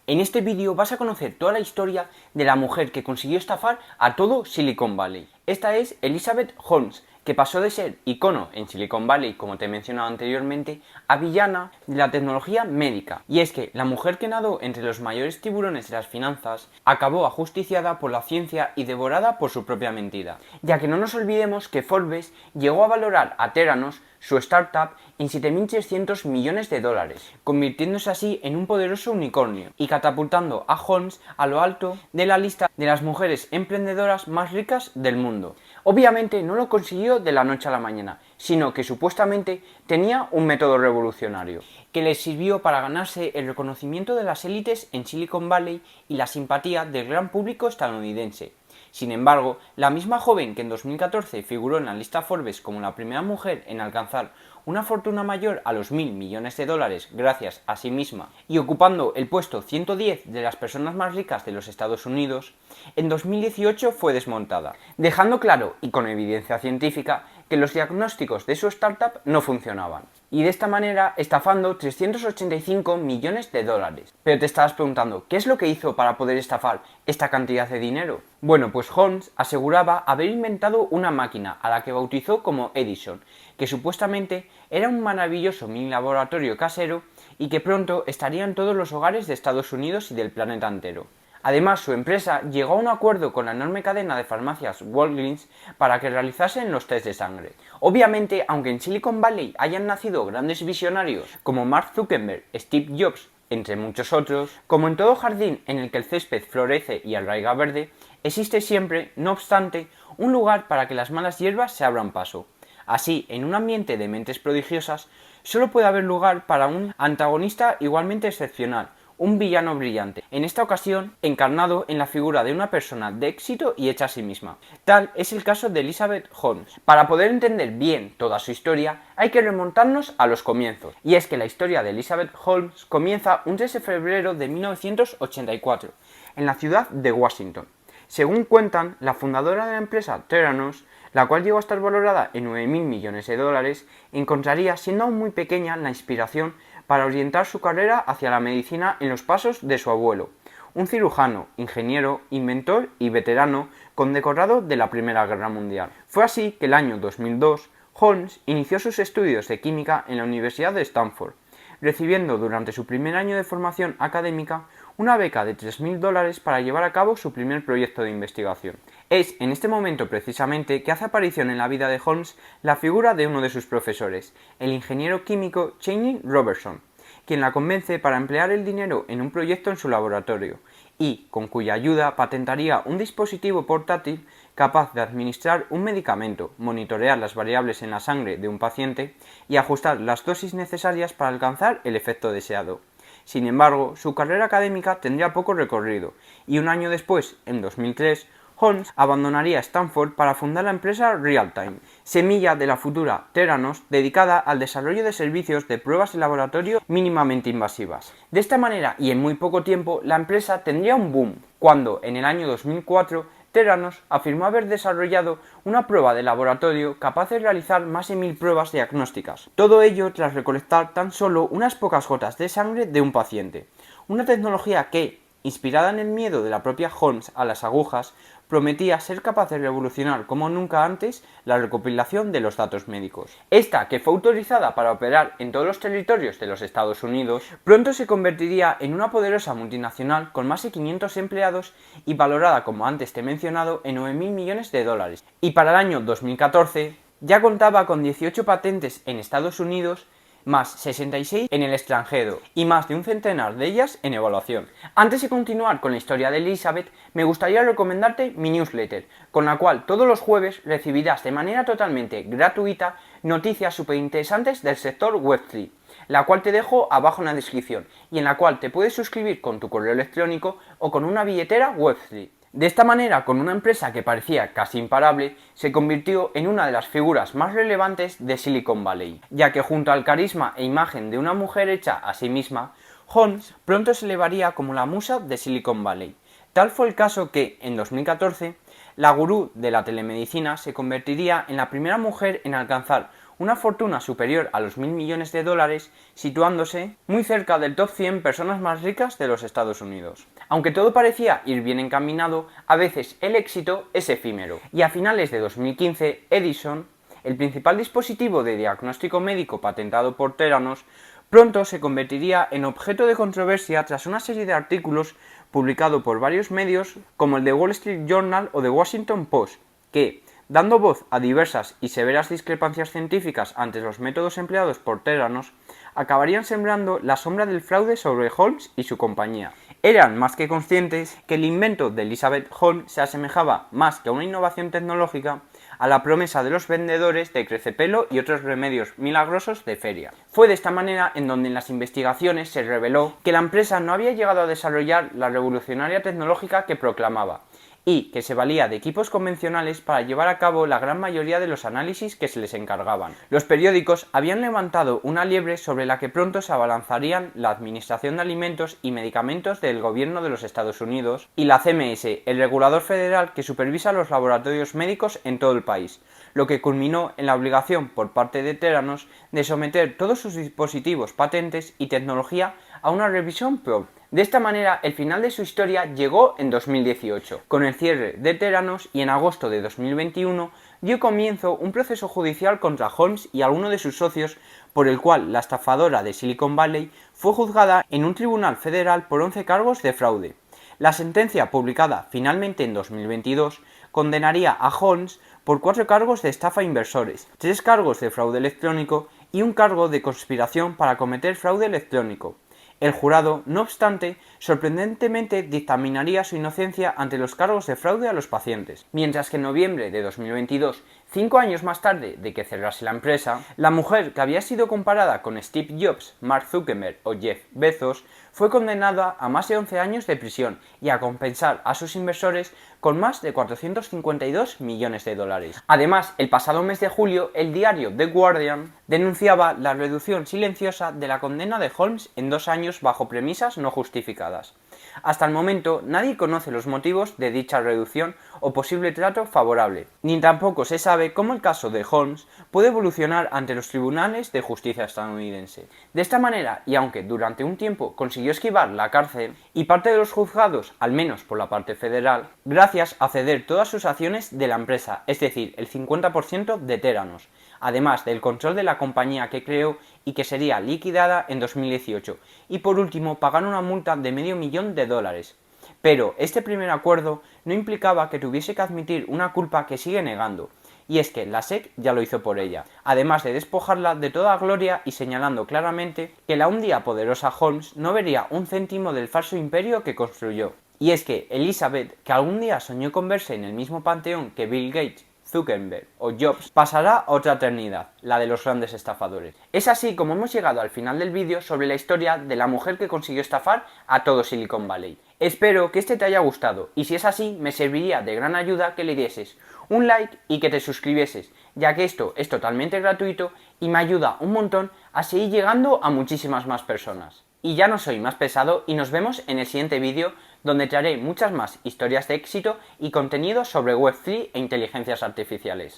En este vídeo vas a conocer toda la historia de la mujer que consiguió estafar a todo Silicon Valley. Esta es Elizabeth Holmes, que pasó de ser icono en Silicon Valley, como te he mencionado anteriormente, a villana de la tecnología médica. Y es que la mujer que nadó entre los mayores tiburones de las finanzas acabó ajusticiada por la ciencia y devorada por su propia mentira. Ya que no nos olvidemos que Forbes llegó a valorar a Theranos, su startup, en 7.600 millones de dólares, convirtiéndose así en un poderoso unicornio y catapultando a Holmes a lo alto de la lista de las mujeres emprendedoras más ricas del mundo. Obviamente no lo consiguió de la noche a la mañana, sino que supuestamente tenía un método revolucionario, que le sirvió para ganarse el reconocimiento de las élites en Silicon Valley y la simpatía del gran público estadounidense. Sin embargo, la misma joven que en 2014 figuró en la lista Forbes como la primera mujer en alcanzar una fortuna mayor a los 1.000 millones de dólares gracias a sí misma y ocupando el puesto 110 de las personas más ricas de los Estados Unidos, en 2018 fue desmontada, dejando claro y con evidencia científica que los diagnósticos de su startup no funcionaban. Y de esta manera estafando 385 millones de dólares. Pero te estarás preguntando, ¿qué es lo que hizo para poder estafar esta cantidad de dinero? Bueno, pues Holmes aseguraba haber inventado una máquina a la que bautizó como Edison, que supuestamente era un maravilloso mini laboratorio casero y que pronto estaría en todos los hogares de Estados Unidos y del planeta entero. Además, su empresa llegó a un acuerdo con la enorme cadena de farmacias Walgreens para que realizasen los test de sangre. Obviamente, aunque en Silicon Valley hayan nacido grandes visionarios como Mark Zuckerberg, Steve Jobs, entre muchos otros, como en todo jardín en el que el césped florece y arraiga verde, existe siempre, no obstante, un lugar para que las malas hierbas se abran paso. Así, en un ambiente de mentes prodigiosas, solo puede haber lugar para un antagonista igualmente excepcional, un villano brillante, en esta ocasión encarnado en la figura de una persona de éxito y hecha a sí misma. Tal es el caso de Elizabeth Holmes. Para poder entender bien toda su historia, hay que remontarnos a los comienzos. Y es que la historia de Elizabeth Holmes comienza un 3 de febrero de 1984, en la ciudad de Washington. Según cuentan, la fundadora de la empresa Theranos, la cual llegó a estar valorada en 9.000 millones de dólares, encontraría, siendo aún muy pequeña, la inspiración para orientar su carrera hacia la medicina en los pasos de su abuelo, un cirujano, ingeniero, inventor y veterano condecorado de la Primera Guerra Mundial. Fue así que el año 2002, Holmes inició sus estudios de química en la Universidad de Stanford, recibiendo durante su primer año de formación académica una beca de $3.000 para llevar a cabo su primer proyecto de investigación. Es en este momento precisamente que hace aparición en la vida de Holmes la figura de uno de sus profesores, el ingeniero químico Cheney Robertson, quien la convence para emplear el dinero en un proyecto en su laboratorio y con cuya ayuda patentaría un dispositivo portátil capaz de administrar un medicamento, monitorear las variables en la sangre de un paciente y ajustar las dosis necesarias para alcanzar el efecto deseado. Sin embargo, su carrera académica tendría poco recorrido y un año después, en 2003, Holmes abandonaría Stanford para fundar la empresa Realtime, semilla de la futura Theranos dedicada al desarrollo de servicios de pruebas de laboratorio mínimamente invasivas. De esta manera y en muy poco tiempo, la empresa tendría un boom, cuando en el año 2004 Theranos afirmó haber desarrollado una prueba de laboratorio capaz de realizar más de 1.000 pruebas diagnósticas. Todo ello tras recolectar tan solo unas pocas gotas de sangre de un paciente. Una tecnología que, inspirada en el miedo de la propia Holmes a las agujas, prometía ser capaz de revolucionar como nunca antes la recopilación de los datos médicos. Esta, que fue autorizada para operar en todos los territorios de los Estados Unidos, pronto se convertiría en una poderosa multinacional con más de 500 empleados y valorada, como antes te he mencionado, en 9.000 millones de dólares. Y para el año 2014 ya contaba con 18 patentes en Estados Unidos, más 66 en el extranjero y más de un centenar de ellas en evaluación. Antes de continuar con la historia de Elizabeth, me gustaría recomendarte mi newsletter, con la cual todos los jueves recibirás de manera totalmente gratuita noticias súper interesantes del sector Web3, la cual te dejo abajo en la descripción y en la cual te puedes suscribir con tu correo electrónico o con una billetera Web3. De esta manera, con una empresa que parecía casi imparable, se convirtió en una de las figuras más relevantes de Silicon Valley, ya que junto al carisma e imagen de una mujer hecha a sí misma, Holmes pronto se elevaría como la musa de Silicon Valley. Tal fue el caso que, en 2014, la gurú de la telemedicina se convertiría en la primera mujer en alcanzar una fortuna superior a los 1.000 millones de dólares, situándose muy cerca del top 100 personas más ricas de los Estados Unidos. Aunque todo parecía ir bien encaminado, a veces el éxito es efímero, y a finales de 2015 Edison, el principal dispositivo de diagnóstico médico patentado por Theranos, pronto se convertiría en objeto de controversia tras una serie de artículos publicados por varios medios como el The Wall Street Journal o The Washington Post, que, dando voz a diversas y severas discrepancias científicas ante los métodos empleados por Theranos, acabarían sembrando la sombra del fraude sobre Holmes y su compañía. Eran más que conscientes que el invento de Elizabeth Holmes se asemejaba más que a una innovación tecnológica a la promesa de los vendedores de crecepelo y otros remedios milagrosos de feria. Fue de esta manera en donde en las investigaciones se reveló que la empresa no había llegado a desarrollar la revolucionaria tecnológica que proclamaba, y que se valía de equipos convencionales para llevar a cabo la gran mayoría de los análisis que se les encargaban. Los periódicos habían levantado una liebre sobre la que pronto se abalanzarían la Administración de Alimentos y Medicamentos del Gobierno de los Estados Unidos y la CMS, el regulador federal que supervisa los laboratorios médicos en todo el país, lo que culminó en la obligación por parte de Theranos de someter todos sus dispositivos, patentes y tecnología a una revisión probe. De esta manera, el final de su historia llegó en 2018, con el cierre de Theranos, y en agosto de 2021 dio comienzo un proceso judicial contra Holmes y alguno de sus socios, por el cual la estafadora de Silicon Valley fue juzgada en un tribunal federal por 11 cargos de fraude. La sentencia, publicada finalmente en 2022, condenaría a Holmes por 4 cargos de estafa a inversores, 3 cargos de fraude electrónico y un cargo de conspiración para cometer fraude electrónico. El jurado, no obstante, sorprendentemente dictaminaría su inocencia ante los cargos de fraude a los pacientes, mientras que en noviembre de 2022, 5 años más tarde de que cerrase la empresa, la mujer que había sido comparada con Steve Jobs, Mark Zuckerberg o Jeff Bezos fue condenada a más de 11 años de prisión y a compensar a sus inversores con más de 452 millones de dólares. Además, el pasado mes de julio, el diario The Guardian denunciaba la reducción silenciosa de la condena de Holmes en 2 años bajo premisas no justificadas. Hasta el momento, nadie conoce los motivos de dicha reducción o posible trato favorable, ni tampoco se sabe cómo el caso de Holmes puede evolucionar ante los tribunales de justicia estadounidense. De esta manera, y aunque durante un tiempo consiguió esquivar la cárcel y parte de los juzgados, al menos por la parte federal, gracias a ceder todas sus acciones de la empresa, es decir, el 50% de Theranos, además del control de la compañía que creó y que sería liquidada en 2018, y por último pagar una multa de $500,000. Pero este primer acuerdo no implicaba que tuviese que admitir una culpa que sigue negando, y es que la SEC ya lo hizo por ella, además de despojarla de toda gloria y señalando claramente que la un día poderosa Holmes no vería un céntimo del falso imperio que construyó. Y es que Elizabeth, que algún día soñó con verse en el mismo panteón que Bill Gates, Zuckerberg o Jobs, pasará a otra eternidad, la de los grandes estafadores. Es así como hemos llegado al final del vídeo sobre la historia de la mujer que consiguió estafar a todo Silicon Valley. Espero que este te haya gustado, y si es así, me serviría de gran ayuda que le dieses un like y que te suscribieses, ya que esto es totalmente gratuito y me ayuda un montón a seguir llegando a muchísimas más personas. Y ya no soy más pesado y nos vemos en el siguiente vídeo, donde te haré muchas más historias de éxito y contenido sobre Web3 e inteligencias artificiales.